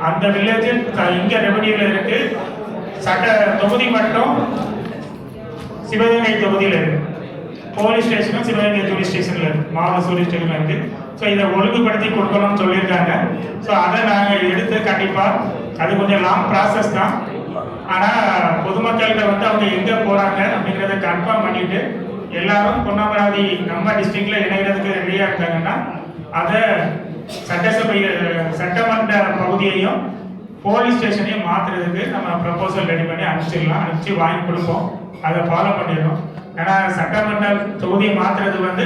அந்த வில்லேஜ் இங்கே ரெவன்யூவில் இருக்கு. சட்ட தொகுதி மட்டும் சிவகங்கை தொகுதியில் இருக்கு. போலீஸ் ஸ்டேஷனும் சிவகங்கை போலீஸ் ஸ்டேஷனில் இருக்கு, மாவட்ட போலீஸ் ஸ்டேஷனில் இருக்கு. ஸோ இதை ஒழுங்குபடுத்தி கொடுக்கணும்னு சொல்லியிருக்காங்க. ஸோ அதை நாங்கள் எடுத்து கண்டிப்பாக அது கொஞ்சம் லாங் ப்ராசஸ் தான். ஆனால் பொதுமக்கள்கிட்ட வந்து அவங்க எங்கே போகிறாங்க அப்படிங்கிறத கன்ஃபார்ம் பண்ணிட்டு எல்லாரும் பொன்னமராவதி நம்ம டிஸ்ட்ரிக்ட்ல இணைகிறதுக்கு ரெடியாக இருக்காங்கன்னா அதை சட்டமன்ற பகுதியையும் போலீஸ் ஸ்டேஷனையும் மாற்றுறதுக்கு நம்ம ப்ரப்போசல் ரெடி பண்ணி அனுப்பிச்சிடலாம். அனுப்பிச்சு வாங்கி கொடுப்போம். அதை ஃபாலோ பண்ணிடணும். ஏன்னா சட்டமன்ற தொகுதியை மாற்றுறது வந்து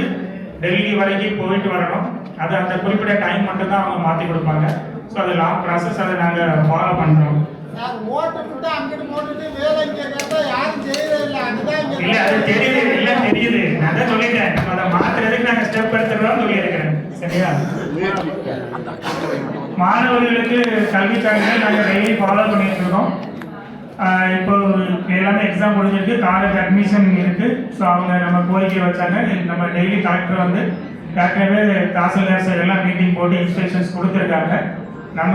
டெல்லி வரைக்கும் போயிட்டு வரணும். அது அந்த குறிப்பிட்ட டைம் மட்டும்தான் அவங்க மாற்றி கொடுப்பாங்க. ஸோ அது லாங் ப்ராசஸ். அதை நாங்கள் ஃபாலோ பண்ணுறோம். இல்ல அது தெரியுது, இல்ல தெரியுது. நான் தான் சொல்லிட்டேன், அதை மாத்துறதுக்கு நாங்க ஸ்டெப் எடுத்துறோம் சொல்லியிருக்கிறேன். சரியா? மாணவர்களுக்கு கல்விக்காக நாங்க டெய்லி ஃபாலோ பண்ணிட்டு இருக்கோம். இப்போ எல்லாமே எக்ஸாம் முடிஞ்சிருக்கு, காலேஜ் அட்மிஷன் இருக்கு. ஸோ அவங்க நம்ம கோரிக்கை வச்சாங்க. நம்ம டெய்லி கலெக்டர் வந்து ஏற்கனவே தாசில்தார் எல்லாம் மீட்டிங் போட்டு இன்ஸ்ட்ரக்ஷன்ஸ் கொடுத்துருக்காங்க. நம்ம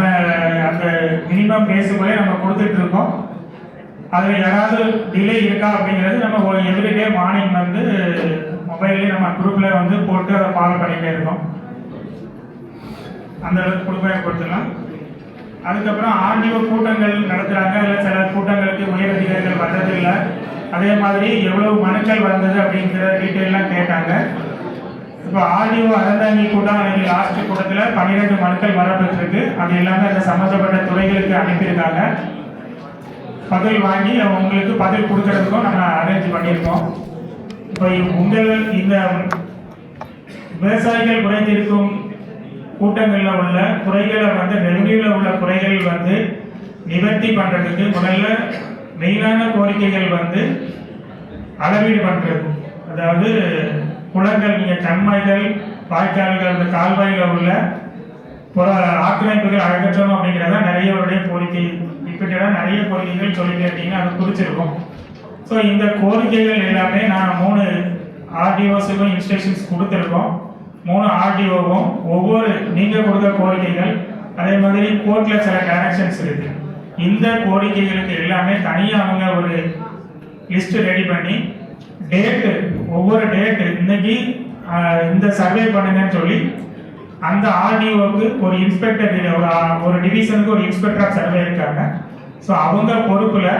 அந்த மினிமம் பேஸுக்குள்ளே நம்ம கொடுத்துட்டு இருக்கோம். அதில் யாராவது டிலே இருக்கா அப்படிங்கிறது நம்ம எவ்ரிடே மார்னிங் வந்து மொபைல்லேயே நம்ம குரூப்பில் வந்து போட்டு அதை ஃபாலோ பண்ணிகிட்டே இருக்கோம். அந்த அளவுக்கு கொடுத்துடலாம். அதுக்கப்புறம் ஆர்டிஓ கூட்டங்கள் நடத்துகிறாங்க. இல்லை சில கூட்டங்களுக்கு உயர் அதிகாரிகள் வர்றதில்லை. அதே மாதிரி எவ்வளவு மனுக்கள் வந்தது அப்படிங்கிற டீட்டெயிலாம் கேட்டாங்க. இப்போ ஆர்டிஓ அறந்தாங்கி கூட்டம் அன்றைக்கி லாஸ்ட் கூட்டத்தில் 12 மனுக்கள் வரப்பெற்றிருக்கு. அது எல்லாமே அந்த சம்மந்தப்பட்ட துறைகளுக்கு அனுப்பியிருக்காங்க. பதில் வாங்கி உங்களுக்கு பதில் கொடுக்கறதுக்கும் நம்ம அரேஞ்ச் பண்ணியிருக்கோம். இப்போ உங்கள் இந்த விவசாயிகள் குறைந்திருக்கும் கூட்டங்களில் உள்ள குறைகளை வந்து ரெவன்யூவில் உள்ள குறைகள் வந்து நிவர்த்தி பண்ணுறதுக்கு முதல்ல மெயினான கோரிக்கைகள் வந்து அளவீடு பண்ணுறது. அதாவது குளங்கள், நீங்கள் கண்மாய்கள், வாய்க்கால்கள், அந்த கால்வாயில் உள்ள ஆக்கிரமிப்புகள் அகற்றணும் அப்படிங்கிறத நிறையவருடைய கோரிக்கை. இப்படியெல்லாம் நிறைய கோரிக்கைகள் சொல்லிட்டு இருக்கீங்க, அது குறிச்சிருக்கும். ஸோ இந்த கோரிக்கைகள் எல்லாமே நான் 3 ஆர்டிஓஸுக்கும் இன்ஸ்ட்ரக்ஷன்ஸ் கொடுத்துருக்கோம். 3 ஆர்டிஓவும் ஒவ்வொரு நீங்கள் கொடுத்த கோரிக்கைகள், அதே மாதிரி கோர்ட்டில் சில டைரக்ஷன்ஸ் இருக்கு. இந்த கோரிக்கைகளுக்கு எல்லாமே தனியாக அவங்க ஒரு லிஸ்ட் ரெடி பண்ணி டேட்டு, ஒவ்வொரு டேட்டு இன்னைக்கு இந்த சர்வே பண்ணுங்கன்னு சொல்லி அந்த ஆர்டிஓக்கு ஒரு இன்ஸ்பெக்டர், ஒரு டிவிஷனுக்கு ஒரு இன்ஸ்பெக்டர் ஆஃப் சர்வே இருக்காங்க. ஸோ அவங்க பொறுப்பில்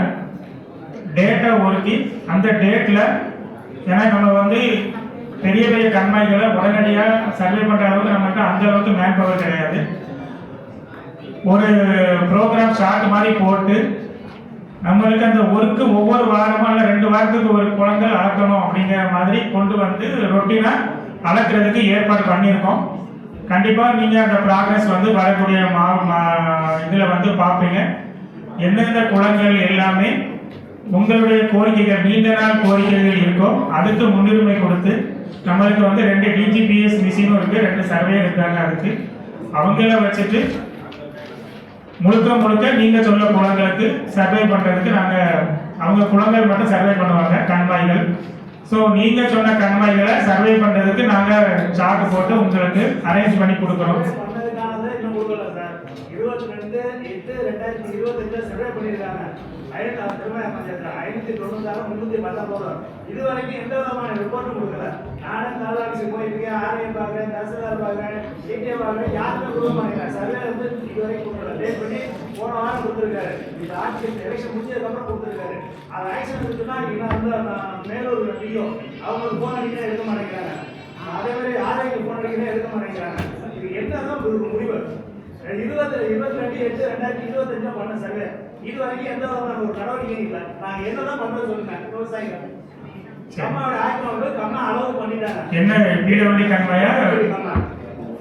டேட்டை ஒதுக்கி அந்த டேட்டில், ஏன்னா நம்ம வந்து பெரிய பெரிய கண்மாய்களை உடனடியாக சர்வே பண்ணுற அளவுக்கு நம்மகிட்ட அந்த அளவுக்கு மேன் பவர் கிடையாது. ஒரு ப்ரோக்ராம் ஷார்ட் மாதிரி போட்டு நம்மளுக்கு அந்த ஒர்க்கு ஒவ்வொரு வாரமும் இல்லை 2 வாரத்துக்கு ஒரு குளங்கள் அளக்கணும் அப்படிங்கிற மாதிரி கொண்டு வந்து ரொட்டீனாக அளக்கிறதுக்கு ஏற்பாடு பண்ணியிருக்கோம். கண்டிப்பாக நீங்கள் அந்த ப்ராக்ரஸ் வந்து வரக்கூடிய இதில் வந்து பார்ப்பீங்க. எந்தெந்த குளங்கள் எல்லாமே உங்களுடைய கோரிக்கைகள், நீண்ட நாள் கோரிக்கைகள் இருக்கோ அதுக்கு முன்னுரிமை கொடுத்து, நம்மளுக்கு வந்து 2 டிஜிபிஎஸ் மிஷினும் இருக்குது, 2 சர்வே இருக்காங்க. அதுக்கு அவங்கள வச்சுட்டு முழுக்க நீங்கள் சொல்ல குளங்களுக்கு சர்வே பண்ணுறதுக்கு அவங்க குளங்கள் மட்டும் சர்வே பண்ணுவாங்க, கண்மாய்கள். ஸோ நீங்கள் சொன்ன கண்மாய்களை சர்வே பண்ணுறதுக்கு நாங்கள் சார்ட் போட்டு உங்களுக்கு அரேஞ்ச் பண்ணி கொடுக்குறோம். 22/8/2025 சர்வே பண்ணியிருக்காங்க. 596,319 இதுவரைக்கும் எந்த விதமான ரிப்போர்ட்டும் கொடுக்கல. நானும் தாலுகாக்கு போயிருக்கேன், ஆர்ஐஎம் பார்க்குறேன், தஹசில்தார் பார்க்குறேன், ஏடிஏ பார்க்குறேன், யாருமே கொடுக்க மாட்டேங்கிறாங்க. சர்வே வந்து இதுவரைக்கும் கொடுக்கல. லேட் பண்ணி போன வாரம் கொடுத்துருக்காரு. இந்த ஆட்சி எலெக்ஷன் முடிஞ்சதுக்கப்புறம் கொடுத்துருக்காரு. அது ஆக்ஷன் எடுத்துன்னா வந்து மேலூர் டிஓ அவங்களுக்கு ஃபோன் அடிக்கிறேன் எடுக்க மாட்டேங்கிறாங்க. அதே மாதிரி ஆர்ஐக்கு ஃபோன் அடிக்கிறேன் எடுக்க மாட்டேங்கிறாங்க. இது என்னதான் முடிவு? 22/8/2025 பண்ண சர்வே இது வரைக்கும் எந்த விதமான ஒரு நடவடிக்கை இல்லை. நாங்க என்னதான் பண்றது சொல்லுங்க விவசாயிகள். கம்மாவோட ஆக்கிரமிப்பு கம்மா அளவு பண்ணிட்டாங்க. என்ன பிடபிள்யூ கம்மாயா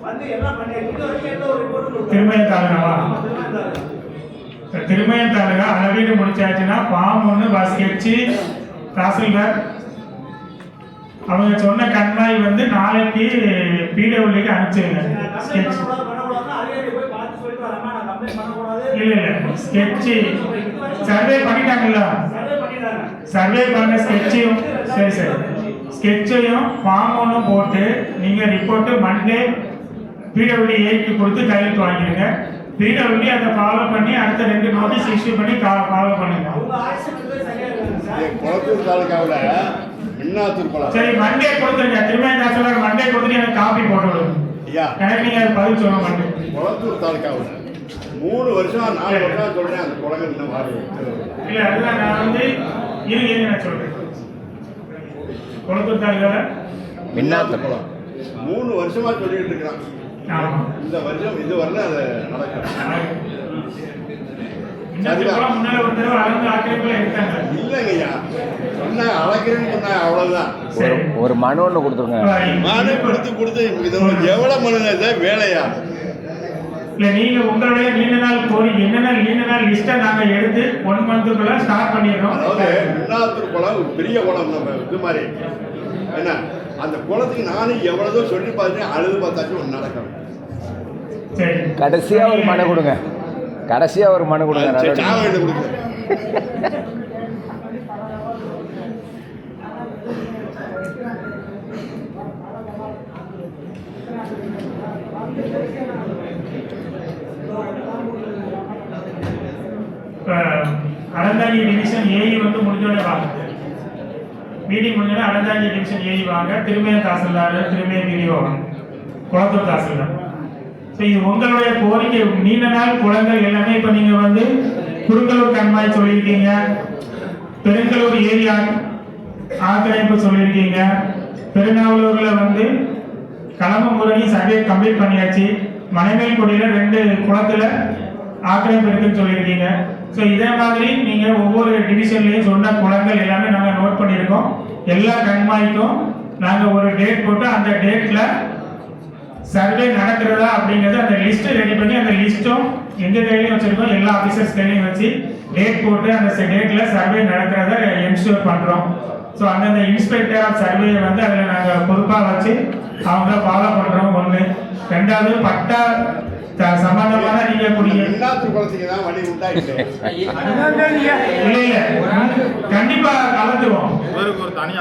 வந்து எல்லாம் பண்ணி இது வரைக்கும் எந்த ஒரு ரிப்போர்ட் திருமயம் தாலுகாவா? திருமயம் தாலுகா அளவீடு முடிச்சாச்சுன்னா ஃபார்ம் 1 ஸ்கெட்சு தாசில்தார் அவங்க சொன்ன கண்மாய் வந்து நாளைக்கு பிடபிள்யூக்கு அனுப்பிச்சிருங்க. ஸ்கெட்ச் இல்ல ஸ்கெட்சு சர்வே பண்ணிட்டாங்கல்ல, சர்வே பண்ண ஸ்கெட்சையும் சரி ஸ்கெட்சையும் ஃபார்ம் 1 போட்டு நீங்கள் ரிப்போர்ட்டு மண்டே பிடபிள்யூ ஏக்கு கொடுத்து கையெழுத்து வாங்கிடுங்க. பிடபிள்யூடி அதை ஃபாலோ பண்ணி அடுத்த 2 நோட்டீஸ் இஷ்யூ பண்ணி ஃபாலோ பண்ணுங்க. அவங்க ஆக்ஷன் வந்து சரியா இருக்காங்க சார். குளத்தூர் தாலுகாவில் மின்னாத்தூர் குளம். சரி மண்டே கொடுத்துருங்க. திரும்ப தாசலார் மண்டே கொடுத்துட்டு எனக்கு காப்பி போட்டு விடுங்க. ஐயா எனக்கு நீங்க அது பதில் சொல்ல மாட்டேன். குளத்தூர் தாலுகாவில் 3 வருஷம் 4 வருஷம் சொல்றேன் அந்த குளங்கள் இன்னும் மாறி. இல்ல அதுதான் நான் வந்து இருங்க நான் சொல்றேன். குளத்தூர் தாலுகாவில் மின்னாத்தூர் குளம் 3 வருஷமா சொல்லிட்டு இருக்கிறான். ஆமா இந்த வருஷம் இது வரல அது நடக்கும். முன்னால ஒரு தடவை அளந்து ஆக்கிரமிப்புல எடுத்தாங்க. இல்லைங்க ஐயா சொன்ன அளக்கிறேன்னு சொன்ன அவ்வளவுதான். ஒரு மனு ஒன்று கொடுத்துருங்க. மனு கொடுத்து இது எவ்வளவு மனுங்க இது வேலையா? இல்ல நீங்க உங்களுடைய நீண்ட நாள் கோரிக்கை என்னென்ன நீண்ட நாள் லிஸ்ட்டை நாங்க எடுத்து 1 மந்த்துக்குள்ள ஸ்டார்ட் பண்ணிடுறோம். அதாவது மின்னாத்தூர் குளம் ஒரு பெரிய குளம் நம்ம இது மாதிரி என்ன அந்த குளத்துக்கு நானும் எவ்வளவோ சொல்லி பார்த்தேன் அழுது பார்த்தாச்சும் ஒன்று நடக்கணும். சரி கடைசியா ஒரு மனு கொடுங்க. கடைசியா ஒரு மனு கொடுங்க. சாவடி கொடுங்க. அறந்தாங்கி டிவிஷன் ஏஇ வந்து முடிஞ்சோட வாங்க. மீட்டிங் முடிஞ்சோட அறந்தாங்கி டிவிஷன் ஏஇ வாங்க. திருமைய தாசில்தார் திருமைய பிடிஓ வாங்க. குளத்தூர் தாசில்தார். ஸோ இது உங்களுடைய கோரிக்கை. நீண்ட நாள் குளங்கள் எல்லாமே இப்போ நீங்க வந்து குறுங்கலூர் கண்மாய் சொல்லியிருக்கீங்க, பெருங்கலூர் ஏரியா ஆக்கிரமிப்பு சொல்லியிருக்கீங்க, பெருநாவலூர்ல வந்து களமமுரணி சர்வே கம்ப்ளீட் பண்ணியாச்சு, மனைமேல்குடியில 2 குளத்துல ஆக்கிரமிப்பு இருக்குன்னு சொல்லியிருக்கீங்க. ஸோ இதே மாதிரி நீங்க ஒவ்வொரு டிவிஷன்லயும் சொன்ன குளங்கள் எல்லாமே நாங்கள் நோட் பண்ணியிருக்கோம். எல்லா கண்மாய்க்கும் நாங்கள் ஒரு டேட் போட்டு அந்த டேட்ல சர்வே நடக்கிறதா அப்படிங்கிறது அந்த லிஸ்ட் ரெடி பண்ணி அந்த லிஸ்ட்டும் எங்க கையிலையும் வச்சிருக்கோம். எல்லா ஆஃபீஸர்ஸ் கையிலையும் வச்சு டேட் போட்டு அந்த டேட்ல சர்வே நடக்கிறத என்ஷூர் பண்றோம். ஸோ அந்தந்த இன்ஸ்பெக்டர் ஆஃப் சர்வே வந்து அதில் நாங்கள் பொறுப்பாக வச்சு அவங்க ஃபாலோ பண்றோம். 1 2வது பட்டா சம்பந்தமான நீங்க குடிங்க மின்னாத்தூர் குளத்துக்கு தான் வழி உண்டாயிட்டு. இல்ல கண்டிப்பா கலந்துருவோம்.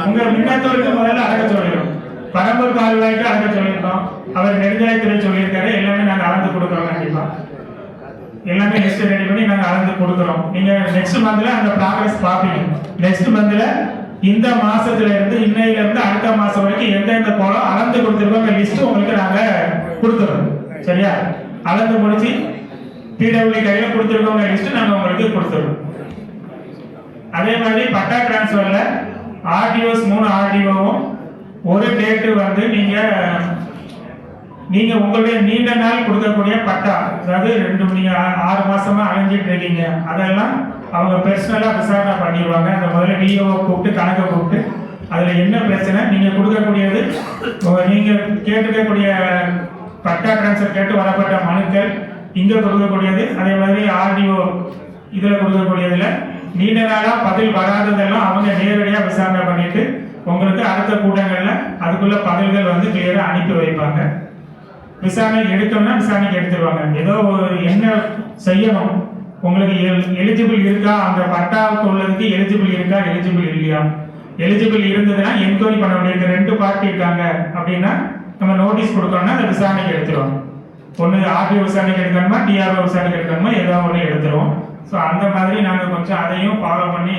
உங்க மின்னத்தூருக்கு முதல்ல அடக்க சொல்லிடுறோம். பரம்பூர் கால்வாய்க்கு அடக்க சொல்லியிருக்கோம். அவர் நெடுஞ்சாலைத்துறை சொல்லியிருக்காரு. எல்லாமே நாங்கள் அளந்து கொடுக்குறோம். கண்டிப்பா எல்லாமே லிஸ்ட் ரெடி பண்ணி நாங்கள் அளந்து கொடுக்குறோம். நீங்க நெக்ஸ்ட் மந்த்ல அந்த ப்ராக்ரஸ் பார்ப்பீங்க. நெக்ஸ்ட் மந்த்ல இந்த மாசத்துல இருந்து இன்னையில இருந்து அடுத்த மாசம் வரைக்கும் எந்தெந்த கோலம் அளந்து கொடுத்துருக்கோம் அந்த லிஸ்ட் உங்களுக்கு நாங்க கொடுத்துறோம். சரியா? அளந்து முடிச்சு பிடபிள்யூ கையில கொடுத்துருக்கோங்க லிஸ்ட் நாங்கள் உங்களுக்கு கொடுத்துருவோம். அதே மாதிரி பட்டா டிரான்ஸ்ஃபர்ல ஆர்டிஓஸ் 3 ஆர்டிஓவும் ஒரு டேட்டு வந்து நீங்க உங்களுடைய நீண்ட நாள் கொடுக்கக்கூடிய பட்டா, அதாவது 2 நீங்க 6 மாசமா அலைஞ்சிட்டு இருக்கீங்க, அதெல்லாம் அவங்க பர்சனலா விசாரணை பண்ணிடுவாங்க. அந்த முதல்ல டிஓ கூப்பிட்டு கணக்கை கூப்பிட்டு அதுல என்ன பிரச்சனை நீங்க கொடுக்கக்கூடியது நீங்க கேட்டுக்கக்கூடிய பட்டா டிரான்ஸ்ஃபர் கேட்டு வரப்பட்ட மனுக்கள் இங்க கொடுக்கக்கூடியது, அதே மாதிரி ஆர்டிஓ இதுல கொடுக்கக்கூடியதுல நீண்ட நாளா பதில் வராததெல்லாம் அவங்க நேரடியாக விசாரணை பண்ணிட்டு உங்களுக்கு அடுத்த கூட்டங்கள்ல அதுக்குள்ள பதில்கள் வந்து கிளியரா அனுப்பி வைப்பாங்க. விசாரணை எடுக்கணும்னா விசாரணைக்கு எடுத்துருவாங்க. ஏதோ ஒரு என்ன செய்யணும், உங்களுக்கு எலிஜிபிள் இருக்கா, அந்த பட்டாவுக்கு உள்ளதுக்கு எலிஜிபிள் இருக்கா, எலிஜிபிள் இல்லையா, எலிஜிபிள் இருந்ததுன்னா என்கொயரி பண்ண வேண்டிய 2 பார்ட்டி இருக்காங்க அப்படின்னா நம்ம நோட்டீஸ் கொடுக்கணும்னா அந்த விசாரணைக்கு எடுத்துருவோம். ஒன்று ஆர்டிஓ விசாரணைக்கு எடுக்கணுமா, டிஆர்ஓ விசாரணைக்கு எடுக்கணுமா, ஏதோ ஒன்று எடுத்துருவோம். ஸோ அந்த மாதிரி நாங்கள் கொஞ்சம் அதையும் ஃபாலோ பண்ணி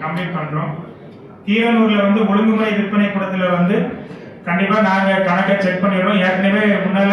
கம்ப்ளீட் பண்ணுறோம். கீரனூர்ல வந்து ஒழுங்குமுறை விற்பனை கூடத்தில் வந்து கண்டிப்பாக நாங்கள் கணக்கை செக் பண்ணிடுறோம். ஏற்கனவே முன்னால